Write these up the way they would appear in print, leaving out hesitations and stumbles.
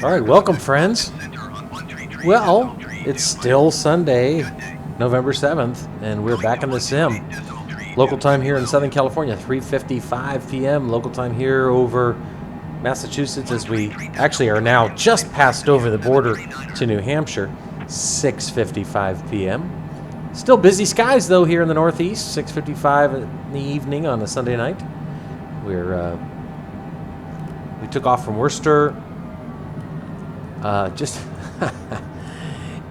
All right, welcome, friends. Well, it's still Sunday, November 7th, and we're back in the sim. Local time here in Southern California, 3:55 p.m. Local time here over Massachusetts, as we actually are now just passed over the border to New Hampshire, 6:55 p.m. Still busy skies, though, here in the Northeast, 6:55 in the evening on a Sunday night. We took off from Worcester just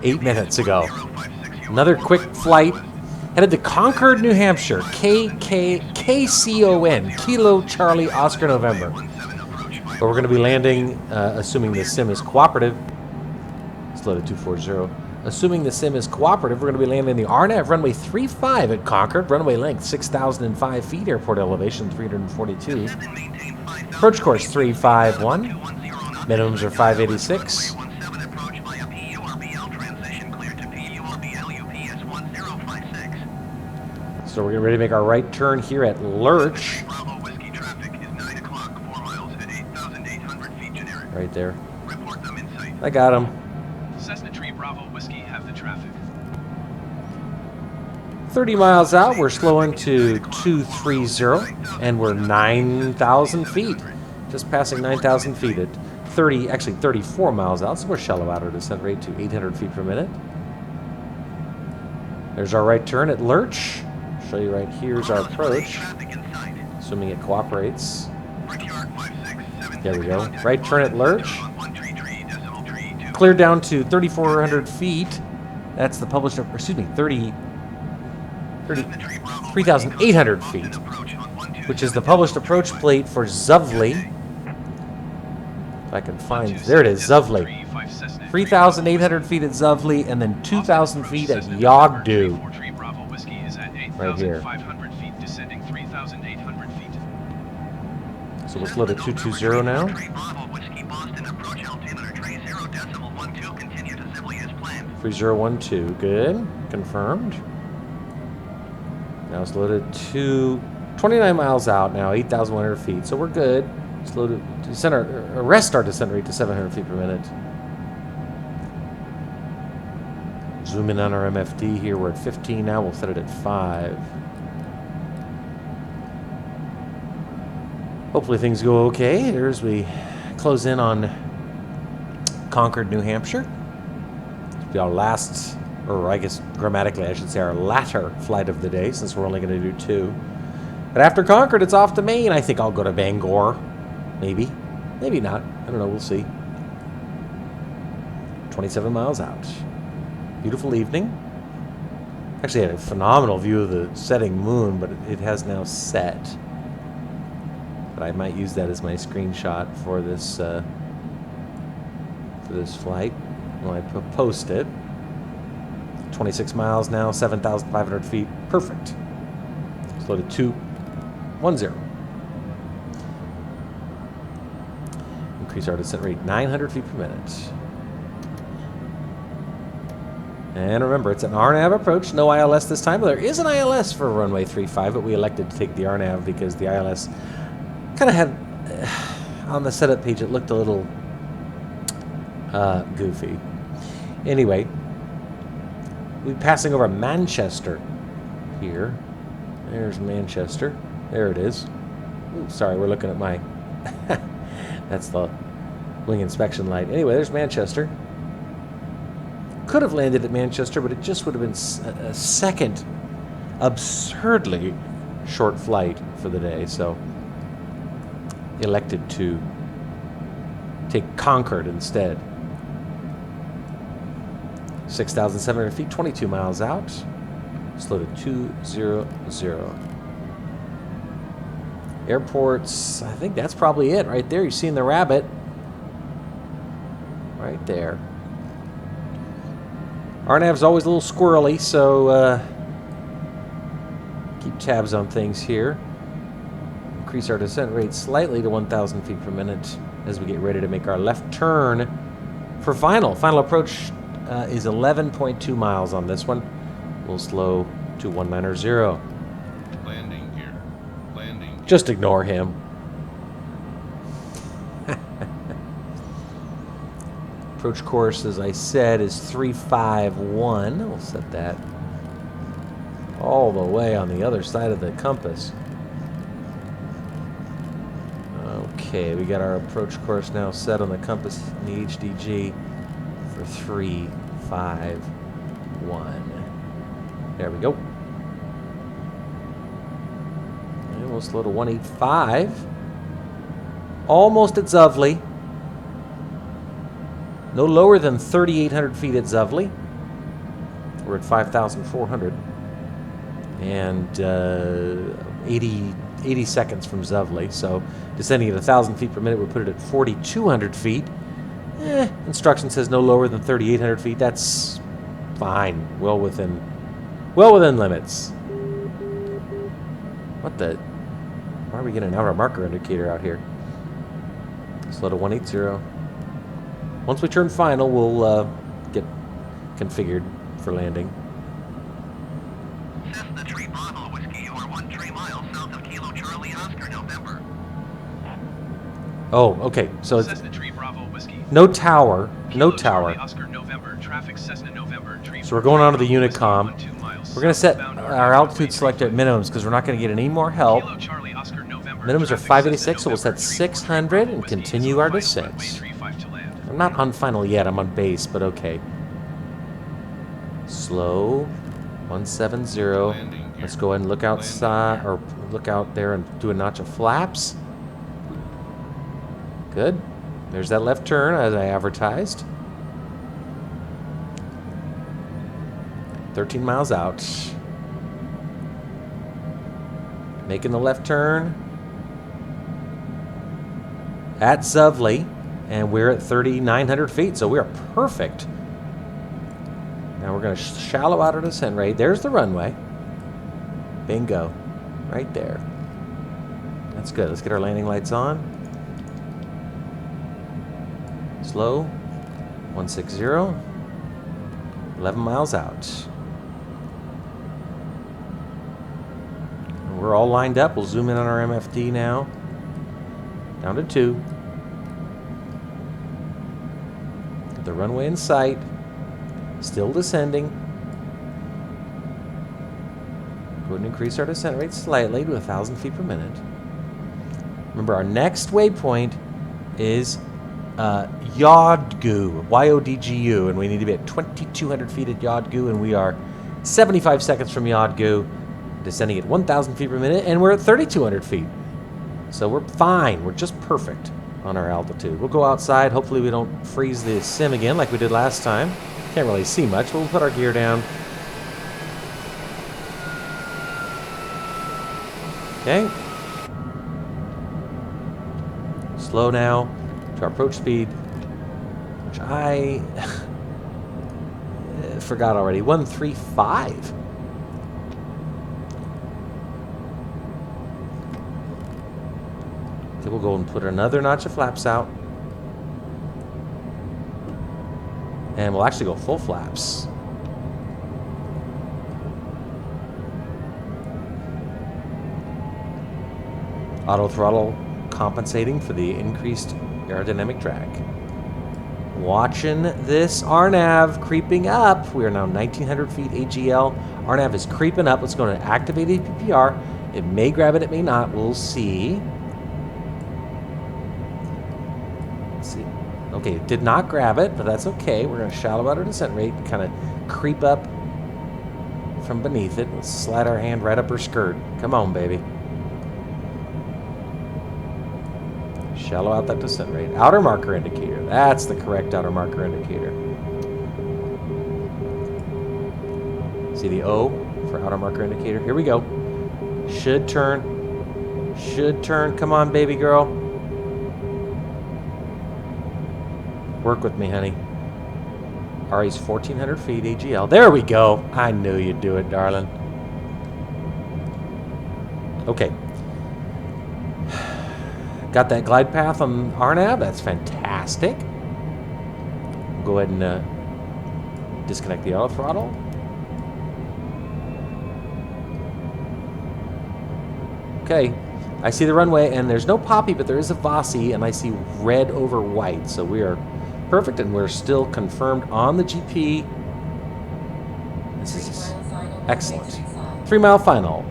8 minutes ago. Another quick flight headed to Concord, New Hampshire. KCON, Kilo Charlie Oscar November. But we're going to be landing, assuming the sim is cooperative. It's loaded 240. Assuming the sim is cooperative, we're going to be landing the RNAV runway 35 at Concord. Runway length 6,005 feet. Airport elevation 342. Approach course 351. Minimums are 586. So we're getting ready to make our right turn here at Lurch. Right there. I got him. Cessna Tree Bravo Whiskey have the traffic. 30 miles out, we're slowing to 230, and we're 9,000 feet. Just passing 9,000 feet at 34 miles out, so we're shallow out our descent rate to 800 feet per minute. There's our right turn at Lurch. Show you right here's our approach, assuming it cooperates. There we go. Right turn at Lurch. Cleared down to 3,400 feet. That's the published, 3,800 feet, which is the published approach plate for Zuvley. If I can find, there it is, Zuvley. 3,800 feet at Zuvley, and then 2,000 feet at Yogdu. Right here. So let's load at 220 now. 3012, good. Confirmed. Now it's loaded to 29 miles out now, 8,100 feet. So we're good. It's loaded to arrest our descent rate to 700 feet per minute. Zoom in on our MFD here. We're at 15 now. We'll set it at 5. Hopefully things go okay here as we close in on Concord, New Hampshire. It'll be our last, or I guess grammatically I should say our latter flight of the day, since we're only going to do 2. But after Concord, it's off to Maine. I think I'll go to Bangor. Maybe. Maybe not. I don't know. We'll see. 27 miles out. Beautiful evening. Actually, I had a phenomenal view of the setting moon, but it has now set. But I might use that as my screenshot for this flight when I post it. 26 miles now, 7,500 feet. Perfect. It's loaded 210. Increase our descent rate 900 feet per minute. And remember, it's an RNAV approach, no ILS this time. Well, there is an ILS for runway 35, but we elected to take the RNAV because the ILS kind of had, on the setup page, it looked a little goofy. Anyway, we're passing over Manchester here. There's Manchester. There it is. Ooh, sorry, we're looking at my... That's the wing inspection light. Anyway, there's Manchester. Could have landed at Manchester, but it just would have been a second absurdly short flight for the day, so elected to take Concord instead. 6,700 feet, 22 miles out. Slow to 200. Airports, I think that's probably it right there. You're seeing the rabbit right there. RNAV's always a little squirrely, so keep tabs on things here. Increase our descent rate slightly to 1,000 feet per minute as we get ready to make our left turn for final. Final approach is 11.2 miles on this one. We'll slow to 190. Landing gear. Landing gear. Just ignore him. Approach course, as I said, is 351. We'll set that all the way on the other side of the compass. Okay, we got our approach course now set on the compass in the HDG for 351. There we go. And we'll slow to 185. Almost at Zovley. No lower than 3,800 feet at Zovley. We're at 5,400. And 80 seconds from Zovley. So descending at 1,000 feet per minute would put it at 4,200 feet. Instruction says no lower than 3,800 feet. That's fine. Well within limits. What the? Why are we getting an outer marker indicator out here? Slow to 180. Once we turn final, we'll get configured for landing. Cessna Tree Bravo Whiskey, you are 13 miles south of Kilo Charlie Oscar, November. Oh, okay. So it's Cessna Tree Bravo Whiskey. no tower. No Kilo Charlie tower. Oscar, November. Traffic Cessna November. Tree So we're going on to the Bravo Whiskey, Unicom. 12 miles We're going to set southbound our RNAV altitude selector at minimums because we're not going to get any more help. Kilo Charlie Oscar, November. Minimums are Traffic 586, so we'll Cessna set November, 600 Tree and Whiskey, continue our runway descents. 35 to land. I'm not on final yet. I'm on base, but okay. Slow. 170. Let's go ahead and look outside, or look out there and do a notch of flaps. Good. There's that left turn as I advertised. 13 miles out. Making the left turn at Zovley, and we're at 3,900 feet, so we are perfect. Now we're going to shallow out our descent rate. There's the runway. Bingo. Right there. That's good. Let's get our landing lights on. Slow. 160. 11 miles out. We're all lined up. We'll zoom in on our MFD now. Down to 2. Get the runway in sight. Still descending. Go ahead and increase our descent rate slightly to 1,000 feet per minute. Remember, our next waypoint is Yodgu, Y-O-D-G-U, and we need to be at 2,200 feet at Yodgu, and we are 75 seconds from Yodgu, descending at 1,000 feet per minute, and we're at 3,200 feet. So we're fine. We're just perfect on our altitude. We'll go outside. Hopefully we don't freeze the sim again like we did last time. Can't really see much, but we'll put our gear down. Okay. Slow now to our approach speed, which I forgot already. 135. Okay, we'll go and put another notch of flaps out. And we'll actually go full flaps. Auto throttle compensating for the increased aerodynamic drag. Watching this RNAV creeping up. We are now 1,900 feet AGL. RNAV is creeping up. Let's go to activate APPR. It may grab it, it may not. We'll see. Let's see. Okay, it did not grab it, but that's okay. We're going to shallow out our descent rate, kind of creep up from beneath it. Let's slide our hand right up her skirt. Come on, baby. Shallow out that descent rate. Outer marker indicator. That's the correct outer marker indicator. See the O for outer marker indicator? Here we go. Should turn. Should turn. Come on, baby girl. Work with me, honey. RE's 1,400 feet AGL. There we go. I knew you'd do it, darling. Okay. Got that glide path on RNAV. That's fantastic. We'll go ahead and disconnect the auto throttle. Okay. I see the runway, and there's no Poppy, but there is a Vossi, and I see red over white. So we are Perfect, and we're still confirmed on the GP. This is excellent. 3 mile final.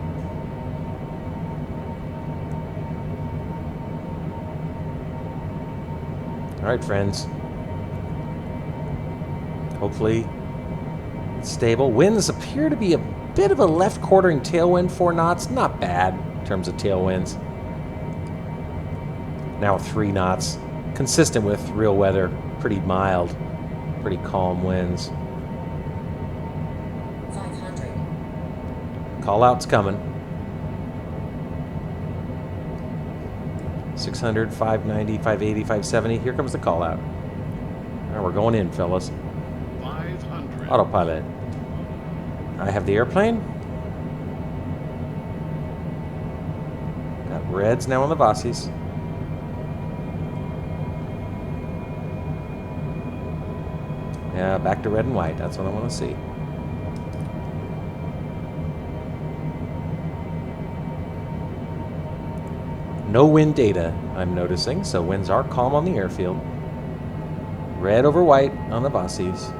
All right, friends. Hopefully it's stable. Winds appear to be a bit of a left quartering tailwind, 4 knots. Not bad in terms of tailwinds. Now 3 knots. Consistent with real weather. Pretty mild. Pretty calm winds. 500. Call out's coming. 600, 590, 580, 570. Here comes the call out. All right, we're going in, fellas. 500. Autopilot. I have the airplane. Got reds now on the Vossies. Yeah, back to red and white. That's what I want to see. No wind data, I'm noticing, so winds are calm on the airfield. Red over white on the Vossies.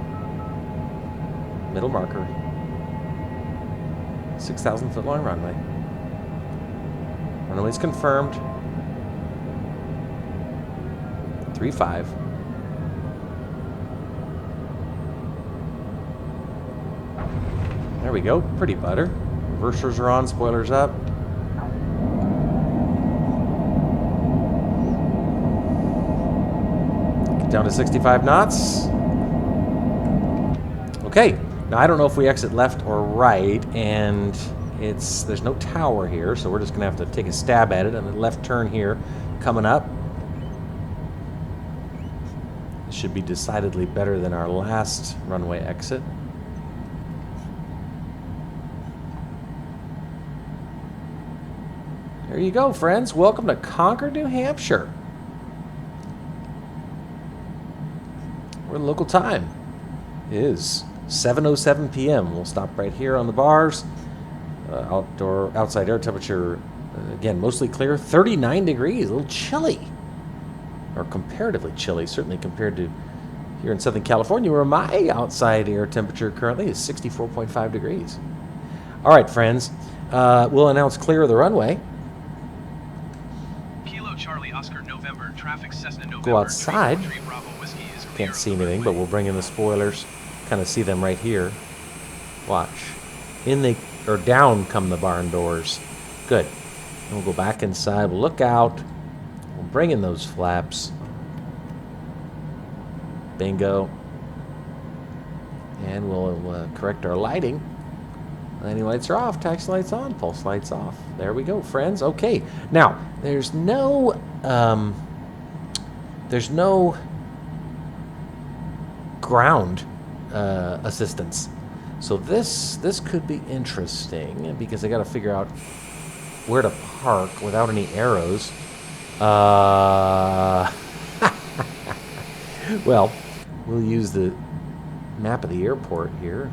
Middle marker. 6,000 foot long runway. Runway's confirmed. 3-5. There we go. Pretty butter. Reversers are on. Spoilers up. Get down to 65 knots. Okay. Now I don't know if we exit left or right, and there's no tower here, so we're just gonna have to take a stab at it. And the left turn here coming up. This should be decidedly better than our last runway exit. There you go, friends. Welcome to Concord, New Hampshire. Where the local time is 7:07 p.m. We'll stop right here on the bars. Outside air temperature, again, mostly clear. 39 degrees, a little chilly. Or comparatively chilly, certainly compared to here in Southern California, where my outside air temperature currently is 64.5 degrees. All right, friends. We'll announce clear of the runway. Kilo Charlie Oscar November, traffic Cessna November. Go outside. 3 Bravo Whiskey is clear Can't see of the anything, runway. but we'll bring in the spoilers. Kind of see them right here. Watch. Down come the barn doors. Good. And we'll go back inside. We'll look out. We'll bring in those flaps. Bingo. And we'll correct our lighting. Landing lights are off. Taxi lights on. Pulse lights off. There we go, friends. Okay. Now, there's no ground assistance. So this could be interesting because I got to figure out where to park without any arrows. Well, we'll use the map of the airport here.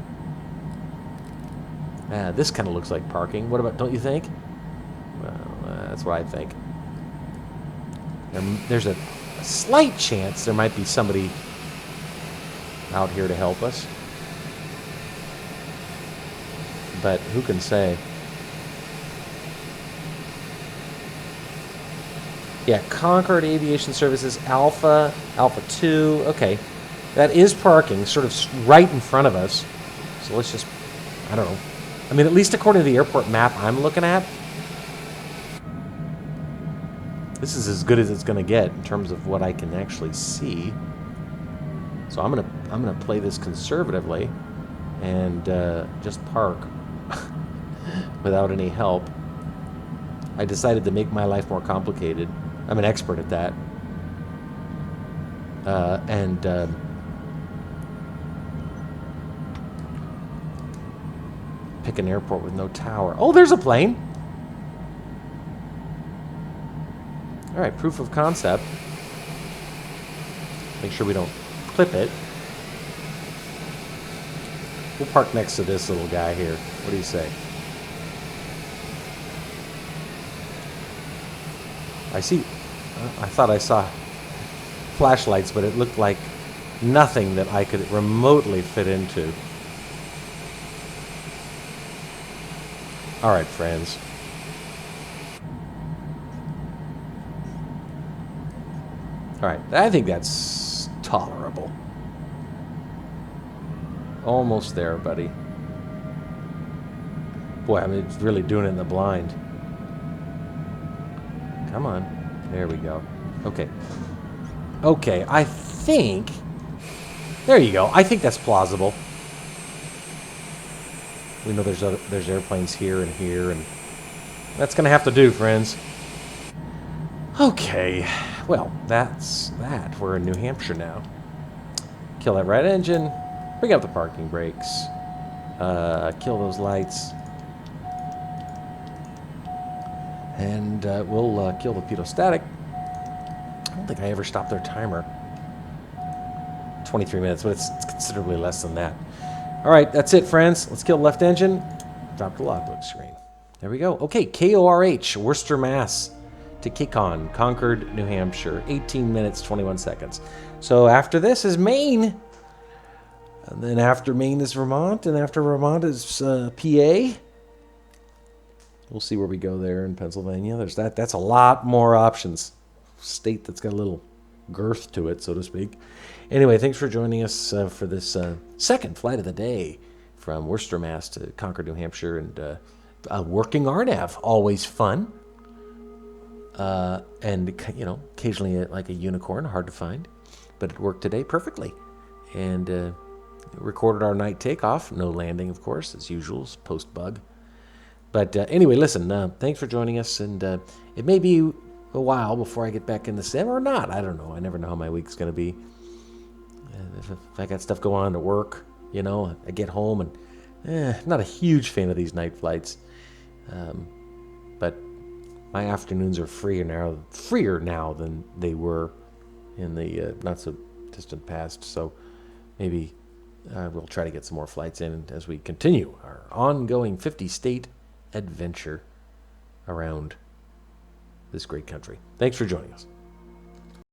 This kind of looks like parking. What about, don't you think? Well, that's what I think. There's a slight chance there might be somebody out here to help us. But who can say? Yeah, Concord Aviation Services, Alpha 2. Okay, that is parking, sort of right in front of us. So let's just, I don't know. I mean, at least according to the airport map I'm looking at, this is as good as it's going to get in terms of what I can actually see. So I'm gonna play this conservatively and just park without any help. I decided to make my life more complicated. I'm an expert at that. Pick an airport with no tower. Oh, there's a plane. All right, proof of concept. Make sure we don't clip it. We'll park next to this little guy here. What do you say? I see. I thought I saw flashlights, but it looked like Nothing that I could remotely fit into. All right, friends. All right, I think that's tolerable. Almost there, buddy. Boy, I mean, it's really doing it in the blind. Come on. There we go. Okay. Okay, I think... There you go. I think that's plausible. We know there's airplanes here and here, and that's going to have to do, friends. Okay. Well, that's that. We're in New Hampshire now. Kill that right engine. Bring up the parking brakes. Kill those lights. And we'll kill the pitot-static. I don't think I ever stopped their timer. 23 minutes, but it's considerably less than that. All right, that's it, friends. Let's kill the left engine. Drop the logbook screen. There we go. Okay, KORH, Worcester, Mass. To KCON, Concord, New Hampshire. 18 minutes, 21 seconds. So after this is Maine. And then after Maine is Vermont. And after Vermont is PA. We'll see where we go there in Pennsylvania. There's that. That's a lot more options. State that's got a little girth to it, so to speak. Anyway, thanks for joining us for this second flight of the day from Worcester, Mass. To Concord, New Hampshire. And working RNAV. Always fun. And, you know, occasionally like a unicorn, hard to find. But it worked today perfectly. And recorded our night takeoff. No landing, of course, as usual, post-bug. But anyway, listen, thanks for joining us. And it may be a while before I get back in the sim or not. I don't know. I never know how my week's going to be. If I got stuff going on at work, you know, I get home and I'm not a huge fan of these night flights. But my afternoons are freer now than they were in the not so distant past. So maybe we'll try to get some more flights in as we continue our ongoing 50-state adventure around this great country. Thanks for joining us.